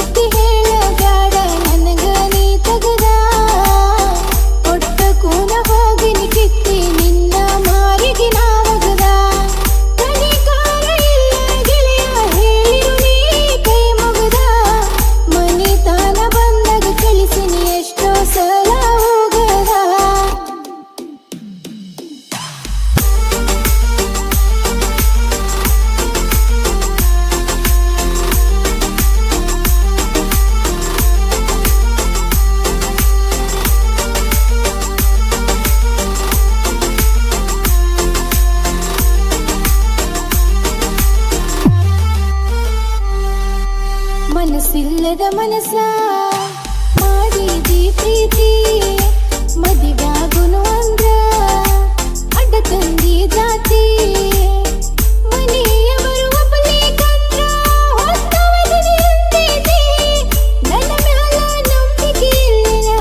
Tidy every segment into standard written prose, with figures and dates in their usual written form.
ಬುದ್ಧಿ ಹೇಳ ಬ್ಯಾಡ ನನಗ ನೀ ತಗದ ಕೊಟ್ಟ ಕೂನ ಹೋಗಿನಿ ಕಿತ್ತಿ ನಿನ್ನ ಮಾರಿಗೆ ನಾವಗದ ಕಣಿಕಾರ ಇಲ್ಲ ಗೆಳೆಯ ಹೇಳಿರು ನೀ ಕೈ ಮುಗದ ಮನಿ ತಾನ ಬಂದಾಗ ಕಳಿಸಿನಿ ಎಷ್ಟೋ ಸಲ ಹೋಗದ ಮನಸ್ಸಿಲ್ಲದ ಮನಸ ಮಾಡಿದಿ ಪ್ರೀತಿ ಮದುವ್ಯಾಗುನು ಅಂದ್ರ ಅಡ್ಡ ತಂದಿ ಜಾತಿ ಮನೆಯವರು ಒಪ್ಪಲಿಕಂದ್ರ ಹೊತ್ತವದಿನಿ ಅಂದಿದಿ ನನ್ನ ಮ್ಯಾಲ ನಂಬಿಕೆ ಇಲ್ಲಿನ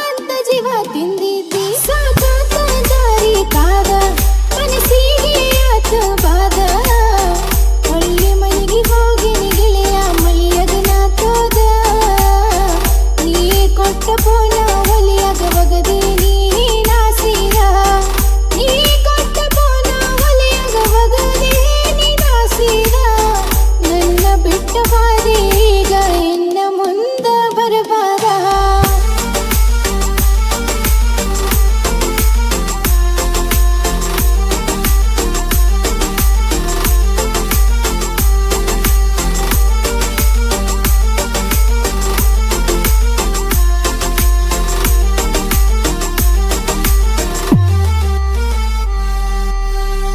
ಅಂತ ಜೀವ ತಿಂದಿದ್ದಿ ಸಾಕಾತ ದಾರಿ ಕಾದ ಮನಸ್ಸಿಗೆ ಆತ ಬಾದ ಹಳ್ಳಿ ಮನೆಗೆ ಹೋಗಿನಿ ಗೆಳೆಯ ಮಳಿಯಾಗ ನಾತೋದ ನೀ ಕೊಟ್ಟ ಪೋನ ಒಲಿಯಾಗ ಒಗದೆ ನೀ ನಾಸೀರ ನೀ ಕೊಟ್ಟ ಪೋನ ಒಲಿಯಾಗ ಒಗದೆ ನೀ ನಾಸೀರ ನನ್ನ ಬಿಟ್ಟ ಹಾದಿ ಈಗ ಇನ್ನ ಮುಂದ ಬರಬಾರ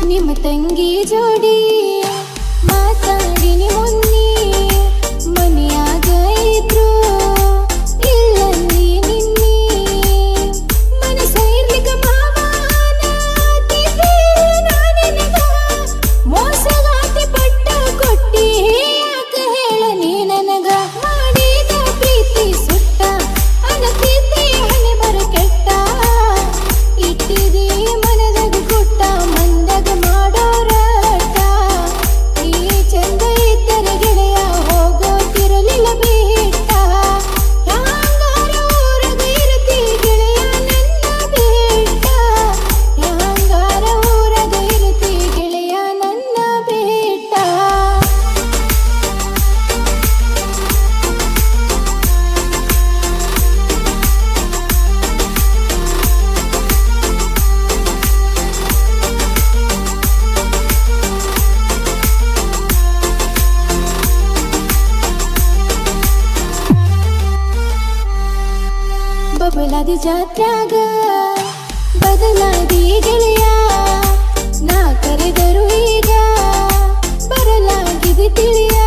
ನಿಮ್ಮ ತಂಗಿ ಜೋಡಿ ಮಾತಾಡಿನಿ ಮುನ್ನಿ ಮನೆಯಾಗ ಇದ್ರು ಇಲ್ಲಂದಿ ನಿನ್ನಿ ಮನಸ ಇರ್ಲಿಕ್ಕ ಮಾವನ ನಾನಿನಗ ಮೋಸಗಾತಿ ಪಟ್ಟ ಕೊಟ್ಟಿ ಯಾಕ ಹೇಳ ನೀ ನನಗ ಮಾಡಿದ ಪ್ರೀತಿ ಸುಟ್ಟ ಅನತಿದ್ದಿ ಹಣೆ ಬರ ಕೆಟ್ಟ ಇಟ್ಟಿದಿ ಮನದಾಗ ಗುಟ್ಟ ಮಂದಾಗ ಮಾಡೋರಾಟ ನೀ ಚಂದ ಇದ್ದರೆ ಗೆಳೆಯ ಹೋಗೋತಿರಲಿಲ್ಲ ಬಿಟ್ಟ ಹ್ಯಾಂಗಾರ ಊರಾಗ ಇರ್ತಿ ಗೆಳೆಯ ನನ್ನ ಬಿಟ್ಟ ಹ್ಯಾಂಗಾರ ಊರಾಗ ಇರ್ತಿ ಗೆಳೆಯ ನನ್ನ ಬಿಟ್ಟ ಬಬಲಾದಿ ಜಾತ್ಯಾಗ ಬದಲಾದಿ ಗೆಳೆಯ ನಾ ಕರೆದರು ಈಗ ಬರಲಾಗಿದೆ ತಿಳಿಯ